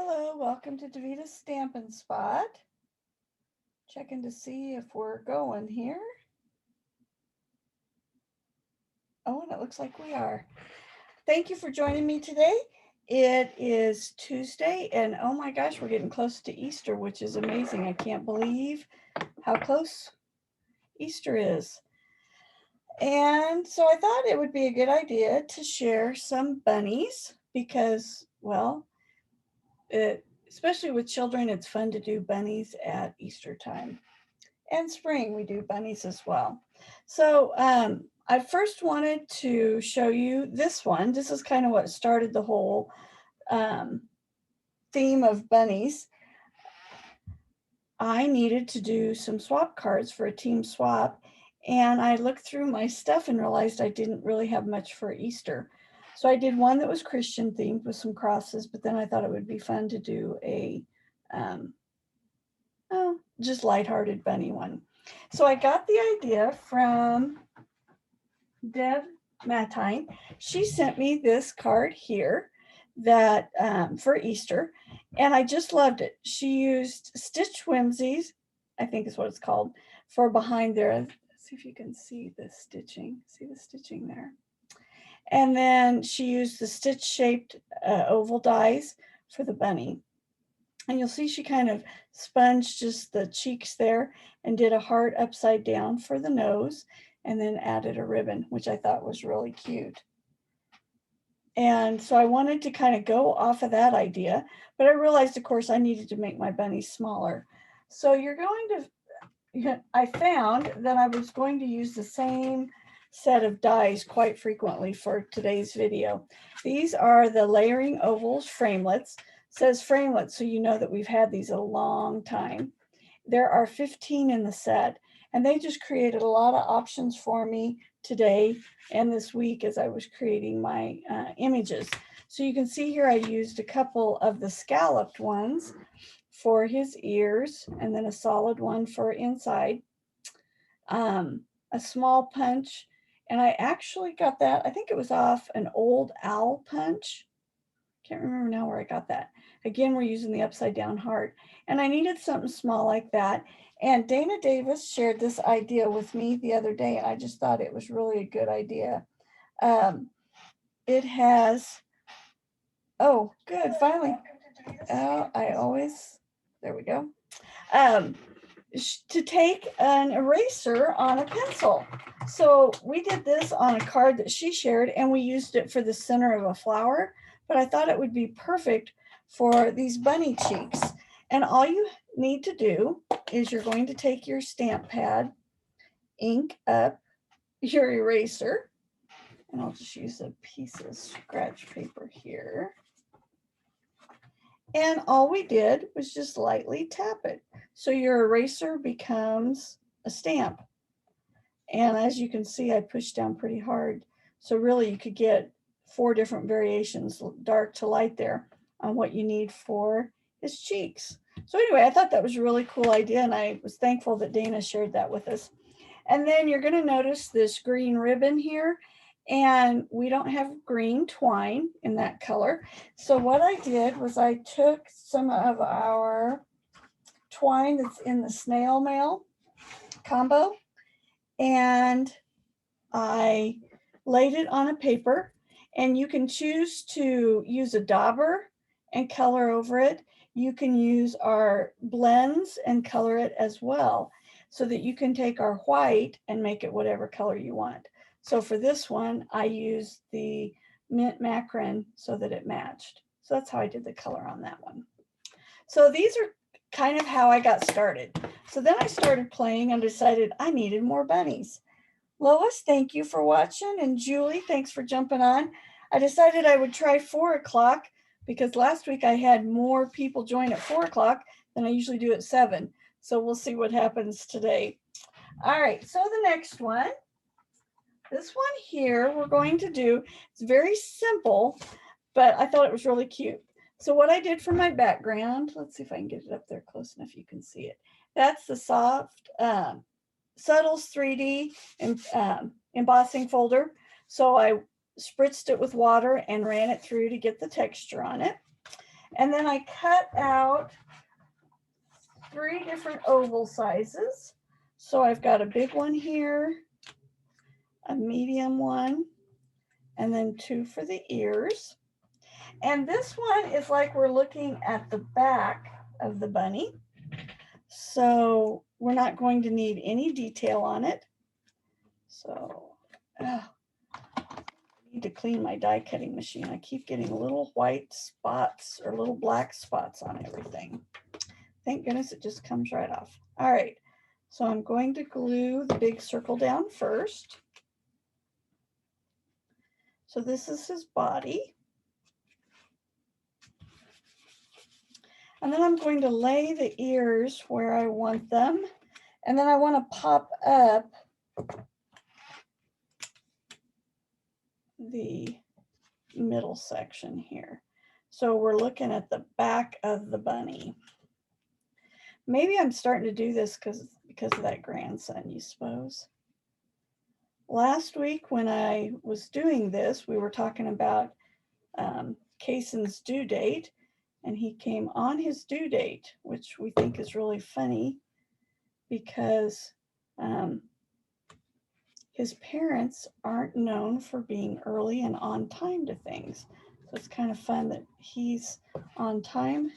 Hello, welcome to Davita's Stampin' Spot. Checking to see if we're going here. Oh, and it looks like we are. Thank you for joining me today. It is Tuesday, and oh my gosh, we're getting close to Easter, which is amazing. I can't believe how close Easter is. And so I thought it would be a good idea to share some bunnies because, well, especially with children, it's fun to do bunnies at Easter time. And spring, we do bunnies as well. So I first wanted to show you this one. This is kind of what started the whole theme of bunnies. I needed to do some swap cards for a team swap, and I looked through my stuff and realized I didn't really have much for Easter. So I did one that was Christian themed with some crosses, but then I thought it would be fun to do a just lighthearted bunny one. So I got the idea from Deb Matine. She sent me this card here that for Easter, and I just loved it. She used Stitch Whimsies, I think is what it's called, for behind there. Let's see if you can see the stitching. See the stitching there. And then she used the stitch-shaped oval dies for the bunny. And you'll see she kind of sponged just the cheeks there and did a heart upside down for the nose and then added a ribbon, which I thought was really cute. And so I wanted to kind of go off of that idea, but I realized, of course, I needed to make my bunny smaller. So you're going to, I found that I was going to use the same set of dies quite frequently for today's video. These are the Layering Ovals Framelits. Says framelits, so you know that we've had these a long time. There are 15 in the set, and they just created a lot of options for me today and this week as I was creating my images. So you can see here I used a couple of the scalloped ones for his ears, and then a solid one for inside, a small punch, and I actually got that, I think it was off an old owl punch. Can't remember now where I got that. Again, we're using the upside down heart. And I needed something small like that. And Dana Davis shared this idea with me the other day, and I just thought it was really a good idea. It has, oh, good, finally. Oh, there we go. To take an eraser on a pencil. So we did this on a card that she shared, and we used it for the center of a flower, but I thought it would be perfect for these bunny cheeks. And all you need to do is you're going to take your stamp pad, ink up your eraser, and I'll just use a piece of scratch paper here. And all we did was just lightly tap it. So your eraser becomes a stamp. And as you can see, I pushed down pretty hard. So really you could get 4 different variations, dark to light there, on what you need for his cheeks. So anyway, I thought that was a really cool idea, and I was thankful that Dana shared that with us. And then you're going to notice this green ribbon here, and we don't have green twine in that color. So what I did was I took some of our twine that's in the snail mail combo, and I laid it on a paper, and you can choose to use a dauber and color over it. You can use our blends and color it as well, so that you can take our white and make it whatever color you want. So for this one, I used the mint macron so that it matched. So that's how I did the color on that one. So these are kind of how I got started. So then I started playing and decided I needed more bunnies. Lois, thank you for watching, and Julie, thanks for jumping on. I decided I would try 4 o'clock because last week I had more people join at 4 o'clock than I usually do at 7. So we'll see what happens today. All right, so the next one, this one here, we're going to do, it's very simple, but I thought it was really cute. So what I did for my background, let's see if I can get it up there close enough you can see it. That's the soft Subtles 3D embossing folder. So I spritzed it with water and ran it through to get the texture on it. And then I cut out 3 different oval sizes. So I've got a big one here, a medium one, and then 2 for the ears. And this one is like we're looking at the back of the bunny. So we're not going to need any detail on it. So I need to clean my die cutting machine. I keep getting little white spots or little black spots on everything. Thank goodness it just comes right off. All right, so I'm going to glue the big circle down first. So this is his body. And then I'm going to lay the ears where I want them. And then I want to pop up the middle section here. So we're looking at the back of the bunny. Maybe I'm starting to do this because of that grandson, you suppose. Last week when I was doing this, we were talking about Kason's due date, and he came on his due date, which we think is really funny because his parents aren't known for being early and on time to things. So it's kind of fun that he's on time.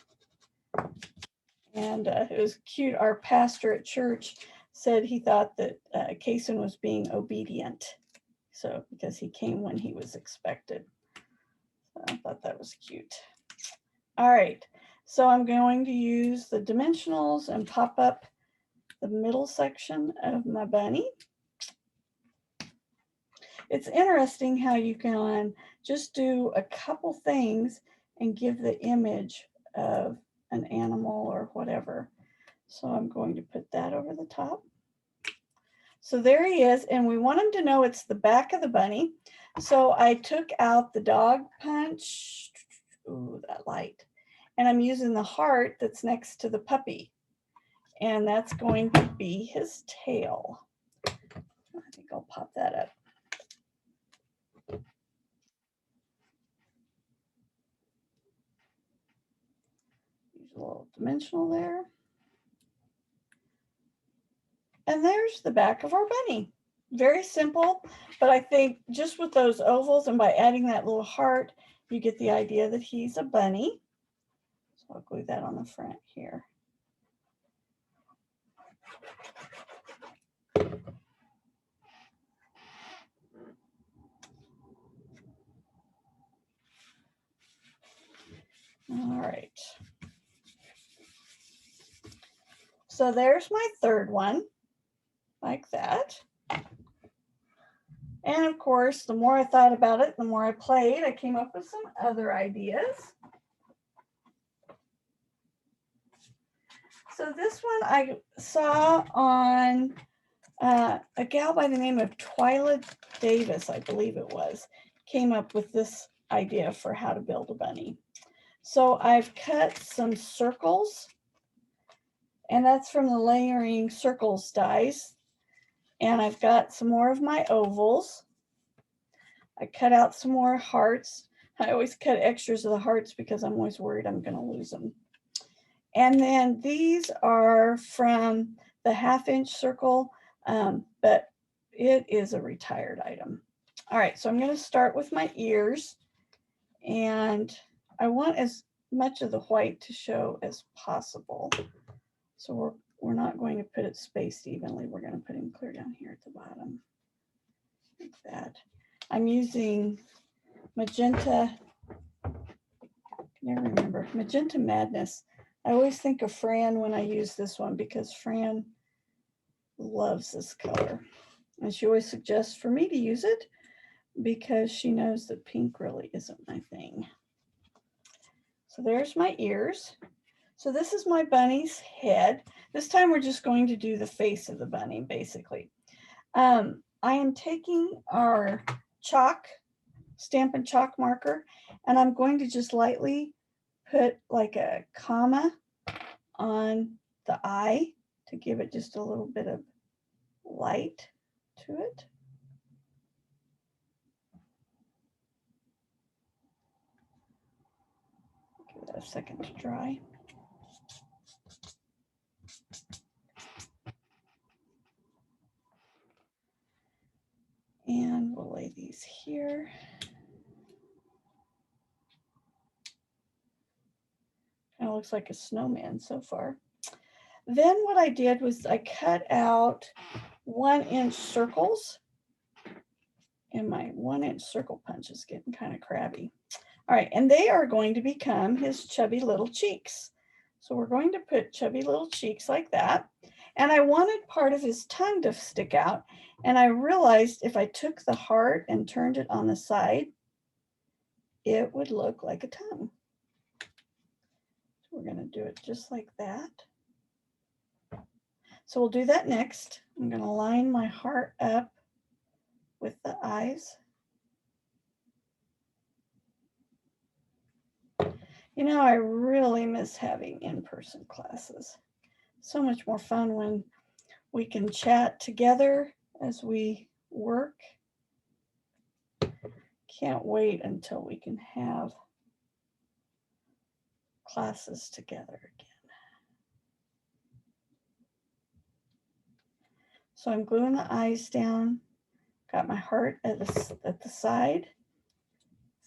And it was cute. Our pastor at church said he thought that Kason was being obedient. So because he came when he was expected. So I thought that was cute. All right, so I'm going to use the dimensionals and pop up the middle section of my bunny. It's interesting how you can just do a couple things and give the image of an animal or whatever. So I'm going to put that over the top. So there he is, and we want him to know it's the back of the bunny. So I took out the dog punch, ooh, that light, and I'm using the heart that's next to the puppy, and that's going to be his tail. I think I'll pop that up. Use a little dimensional there. And there's the back of our bunny. Very simple, but I think just with those ovals and by adding that little heart, you get the idea that he's a bunny. So I'll glue that on the front here. All right. So there's my third one, like that. And of course, the more I thought about it, the more I played, I came up with some other ideas. So this one I saw on a gal by the name of Twyla Davis, I believe it was, came up with this idea for how to build a bunny. So I've cut some circles, and that's from the layering circles dies. And I've got some more of my ovals. I cut out some more hearts. I always cut extras of the hearts because I'm always worried I'm going to lose them. And then these are from the 1/2-inch circle, but it is a retired item. All right, so I'm going to start with my ears, and I want as much of the white to show as possible. So we're not going to put it spaced evenly. We're going to put him clear down here at the bottom, like that. I'm using magenta, I never remember, Magenta Madness. I always think of Fran when I use this one because Fran loves this color. And she always suggests for me to use it because she knows that pink really isn't my thing. So there's my ears. So this is my bunny's head. This time we're just going to do the face of the bunny, basically. I am taking our chalk, Stampin' Chalk marker, and I'm going to just lightly put like a comma on the eye to give it just a little bit of light to it. Give a second to dry. And we'll lay these here. Kind of looks like a snowman so far. Then what I did was I cut out 1-inch circles, and my 1-inch circle punch is getting kind of crabby. All right, and they are going to become his chubby little cheeks. So we're going to put chubby little cheeks like that. And I wanted part of his tongue to stick out. And I realized if I took the heart and turned it on the side, it would look like a tongue. So we're going to do it just like that. So we'll do that next. I'm going to line my heart up with the eyes. You know, I really miss having in-person classes. So much more fun when we can chat together as we work. Can't wait until we can have classes together again. So I'm gluing the eyes down. Got my heart at the side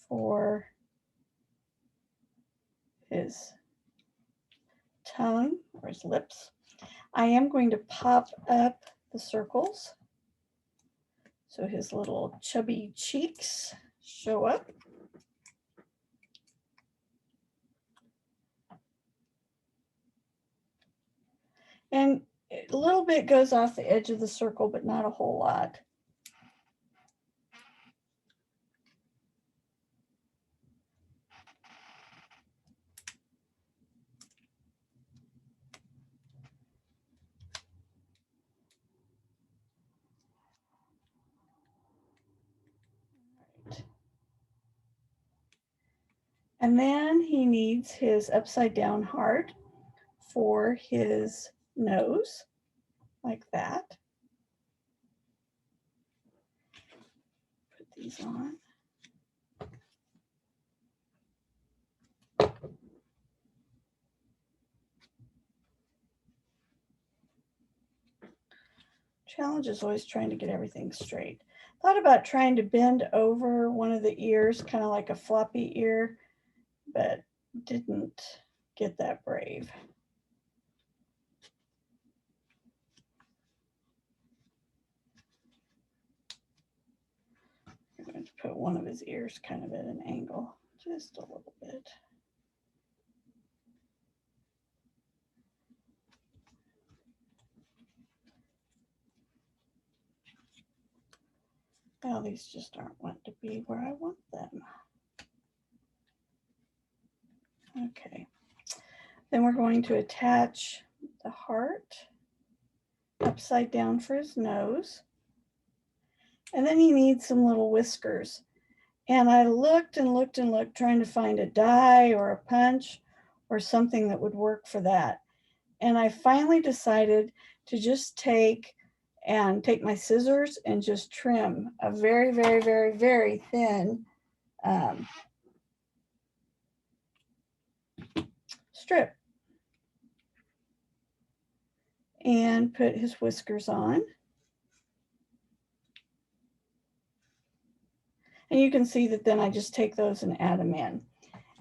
for his tongue or his lips. I am going to pop up the circles so his little chubby cheeks show up. And a little bit goes off the edge of the circle, but not a whole lot. And then he needs his upside down heart for his nose, like that. Put these on. Challenge is always trying to get everything straight. Thought about trying to bend over one of the ears, kind of like a floppy ear, but didn't get that brave. I'm going to put one of his ears kind of at an angle, just a little bit. Well, these just aren't meant to be where I want them. Okay. Then we're going to attach the heart upside down for his nose. And then he needs some little whiskers. And I looked and looked and looked, trying to find a die or a punch or something that would work for that. And I finally decided to just take my scissors and just trim a very, very, very, very thin strip and put his whiskers on. And you can see that then I just take those and add them in.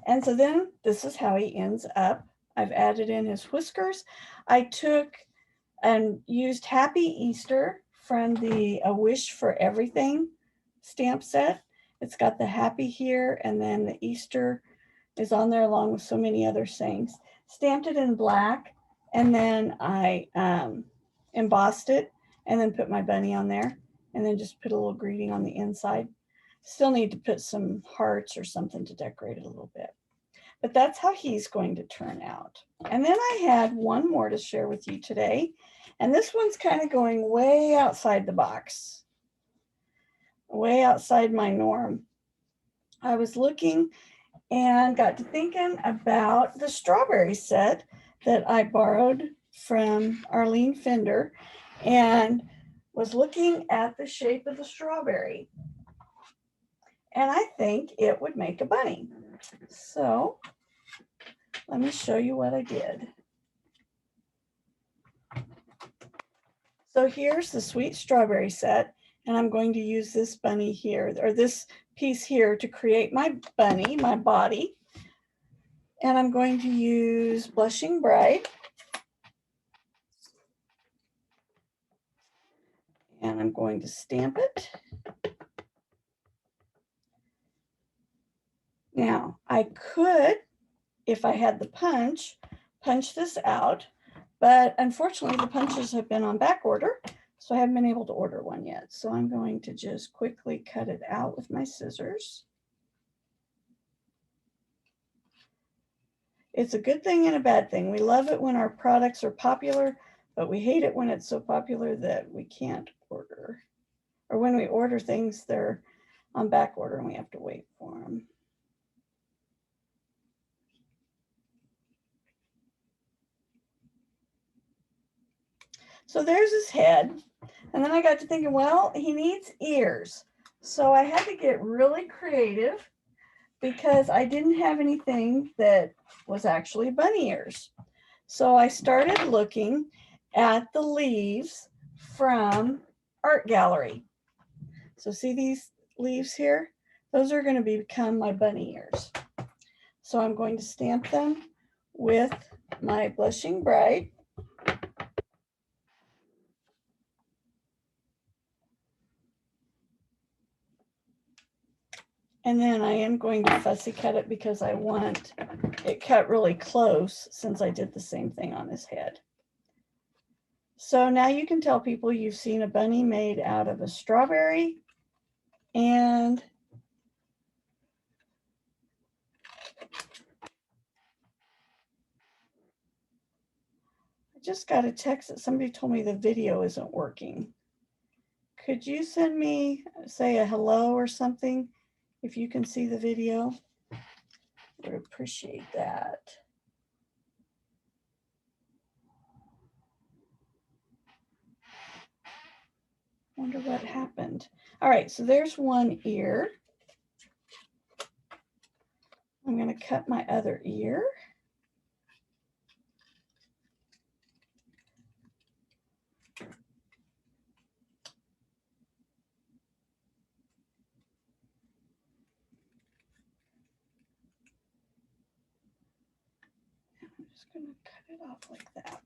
And so then this is how he ends up. I've added in his whiskers. I took and used Happy Easter from the A Wish for Everything stamp set. It's got the happy here, and then the Easter is on there along with so many other sayings. Stamped it in black, and then I embossed it, and then put my bunny on there, and then just put a little greeting on the inside. Still need to put some hearts or something to decorate it a little bit. But that's how he's going to turn out. And then I had one more to share with you today. And this one's kind of going way outside the box, way outside my norm. I was looking and got to thinking about the strawberry set that I borrowed from Arlene Fender, and was looking at the shape of the strawberry. And I think it would make a bunny. So let me show you what I did. So here's the sweet strawberry set, and I'm going to use this bunny here, or this piece here, to create my bunny, my body. And I'm going to use Blushing Bright. And I'm going to stamp it. Now, I could, if I had the punch this out, but unfortunately the punches have been on back order, so I haven't been able to order one yet. So I'm going to just quickly cut it out with my scissors. It's a good thing and a bad thing. We love it when our products are popular, but we hate it when it's so popular that we can't order. Or when we order things, they're on back order and we have to wait for them. So there's his head. And then I got to thinking, well, he needs ears. So I had to get really creative because I didn't have anything that was actually bunny ears. So I started looking at the leaves from Art Gallery. So see these leaves here? Those are going to become my bunny ears. So I'm going to stamp them with my Blushing Bright. And then I am going to fussy cut it because I want it cut really close since I did the same thing on his head. So now you can tell people you've seen a bunny made out of a strawberry and I just got a text that somebody told me the video isn't working. Could you send me, say, a hello or something if you can see the video? I would appreciate that. Wonder what happened. All right, so there's one ear. I'm going to cut my other ear. I'm just going to cut it off like that.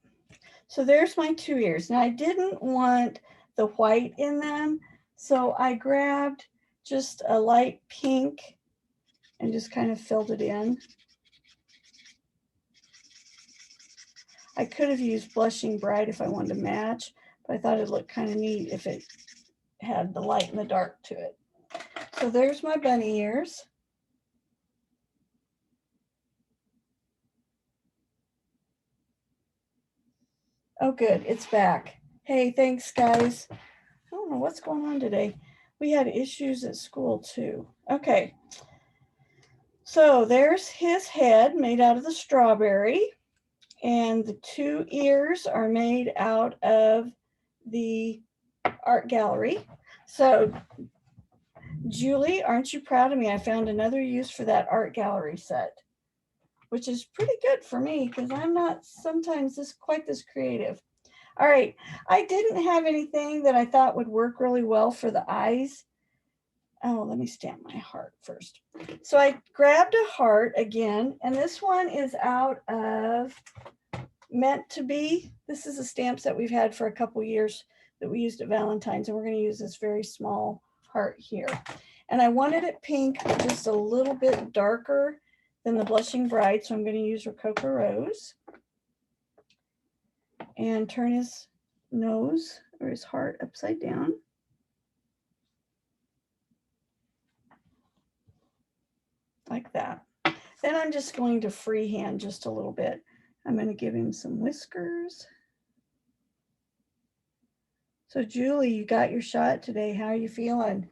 So there's my two ears. Now I didn't want the white in them, so I grabbed just a light pink and just kind of filled it in. I could have used Blushing Bright if I wanted to match, but I thought it'd look kind of neat if it had the light and the dark to it. So there's my bunny ears. Oh, good, it's back. Hey, thanks, guys. I don't know what's going on today. We had issues at school too. Okay. So there's his head made out of the strawberry, and the two ears are made out of the art gallery. So Julie, aren't you proud of me? I found another use for that art gallery set, which is pretty good for me because I'm not sometimes quite this creative. All right, I didn't have anything that I thought would work really well for the eyes. Oh, let me stamp my heart first. So I grabbed a heart again, and this one is out of Meant to Be. This is a stamp set we've had for a couple years that we used at Valentine's, and we're going to use this very small heart here. And I wanted it pink, but just a little bit darker than the Blushing Bright, so I'm going to use Rococo Rose and turn his nose or his heart upside down. Like that. Then I'm just going to freehand just a little bit. I'm going to give him some whiskers. So Julie, you got your shot today. How are you feeling?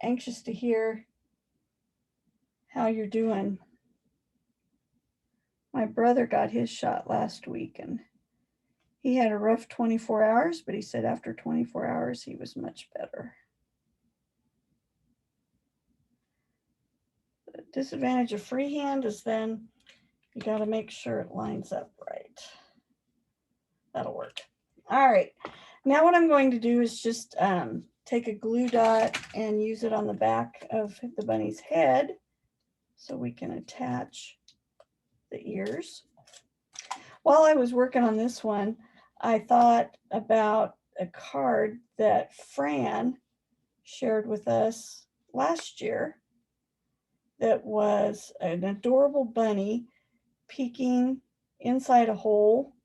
Anxious to hear how you're doing. My brother got his shot last week and he had a rough 24 hours, but he said after 24 hours he was much better. The disadvantage of freehand is then You got to make sure it lines up right. That'll work. All right. Now what I'm going to do is just take a glue dot and use it on the back of the bunny's head so we can attach the ears. While I was working on this one, I thought about a card that Fran shared with us last year that was an adorable bunny peeking inside a hole,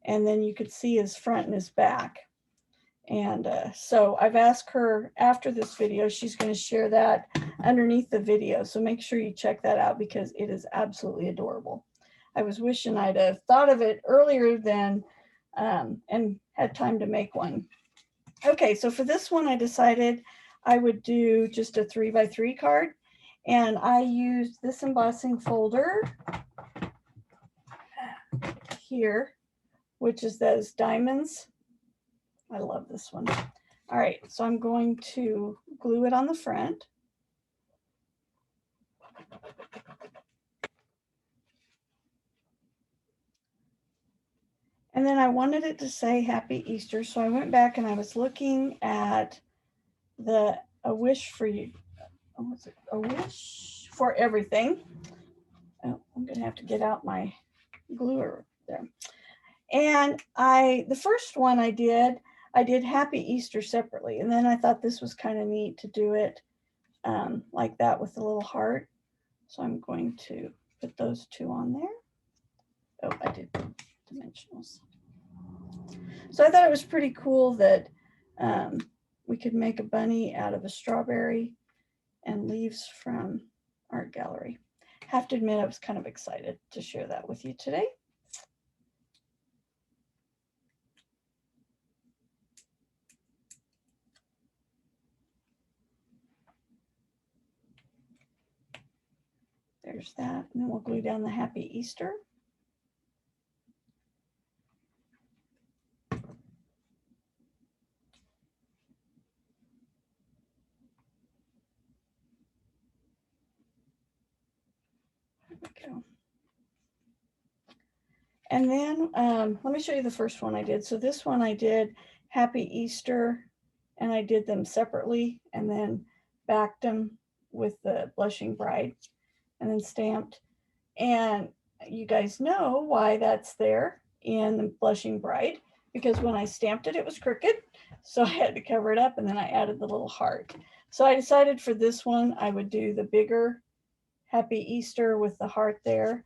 and then you could see his front and his back. And so I've asked her after this video, she's going to share that underneath the video. So make sure you check that out because it is absolutely adorable. I was wishing I'd have thought of it earlier than and had time to make one. Okay, so for this one, I decided I would do just a 3x3 card. And I used this embossing folder here, which is those diamonds. I love this one. All right, so I'm going to glue it on the front. And then I wanted it to say Happy Easter, so I went back and I was looking at the A Wish for You. What's it? A Wish for Everything. Oh, I'm gonna have to get out my gluer there. And the first one I did Happy Easter separately, and then I thought this was kind of neat to do it like that with a little heart. So I'm going to put those two on there. Oh, I did dimensionals. So I thought it was pretty cool that we could make a bunny out of a strawberry and leaves from art gallery. Have to admit, I was kind of excited to share that with you today. There's that, and then we'll glue down the Happy Easter. There we go. And then let me show you the first one I did. So this one I did Happy Easter, and I did them separately and then backed them with the Blushing Bride and then stamped. And you guys know why that's there in the Blushing Bride, because when I stamped it, it was crooked. So I had to cover it up, and then I added the little heart. So I decided for this one, I would do the bigger Happy Easter with the heart there.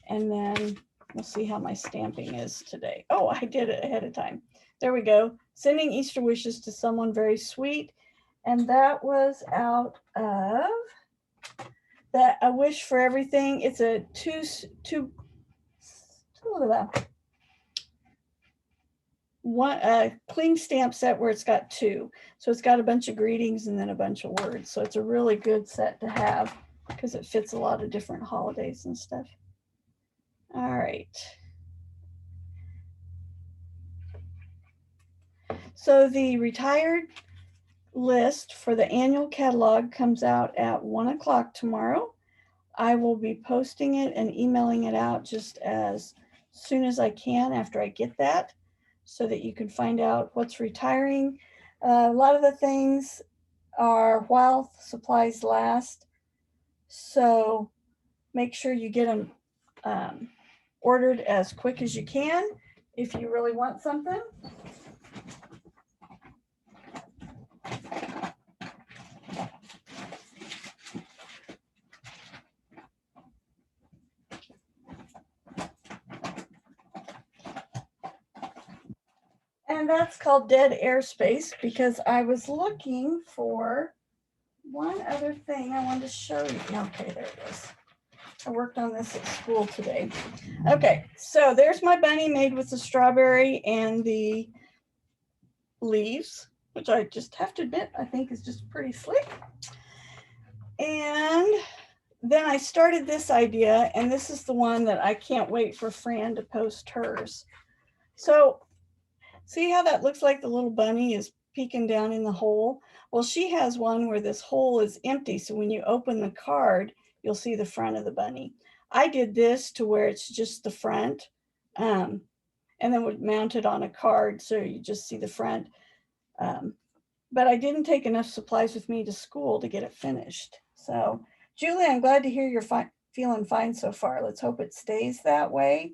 And then we'll see how my stamping is today. Oh, I did it ahead of time. There we go. Sending Easter wishes to someone very sweet. And that was out of A Wish for Everything. It's a one clean stamp set where it's got two. So it's got a bunch of greetings and then a bunch of words. So it's a really good set to have because it fits a lot of different holidays and stuff. All right. So the retired list for the annual catalog comes out at 1 o'clock tomorrow. I will be posting it and emailing it out just as soon as I can after I get that, so that you can find out what's retiring. A lot of the things are while supplies last, so make sure you get them ordered as quick as you can if you really want something. And that's called Dead Airspace because I was looking for one other thing I wanted to show you. Okay, there it is. I worked on this at school today. Okay, so there's my bunny made with the strawberry and the leaves, which I just have to admit, I think is just pretty slick. And then I started this idea, and this is the one that I can't wait for Fran to post hers. So see how that looks like the little bunny is peeking down in the hole? Well, she has one where this hole is empty. So when you open the card, you'll see the front of the bunny. I did this to where it's just the front, and then would mount it on a card so you just see the front. But I didn't take enough supplies with me to school to get it finished. So, Julie, I'm glad to hear you're feeling fine so far. Let's hope it stays that way.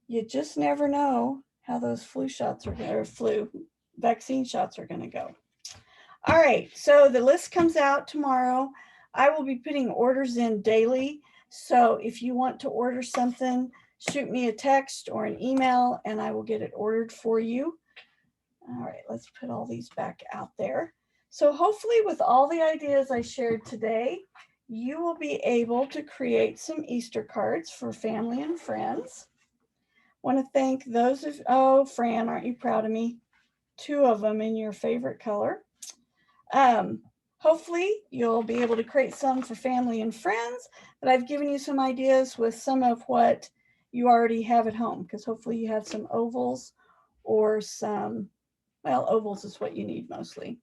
You just never know how those flu shots are going, or flu vaccine shots are going to go. All right, so the list comes out tomorrow. I will be putting orders in daily. So if you want to order something, shoot me a text or an email and I will get it ordered for you. All right, let's put all these back out there. So hopefully with all the ideas I shared today, you will be able to create some Easter cards for family and friends. Want to thank those of, oh, Fran, aren't you proud of me? 2 of them in your favorite color. Hopefully you'll be able to create some for family and friends, but I've given you some ideas with some of what you already have at home, because hopefully you have some ovals or some, well, ovals is what you need mostly.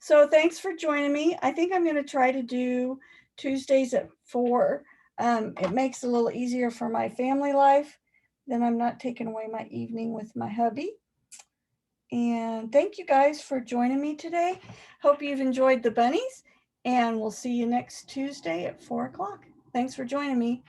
So thanks for joining me. I think I'm going to try to do Tuesdays at 4. It makes it a little easier for my family life. Then I'm not taking away my evening with my hubby. And thank you guys for joining me today. Hope you've enjoyed the bunnies, and we'll see you next Tuesday at 4 o'clock. Thanks for joining me.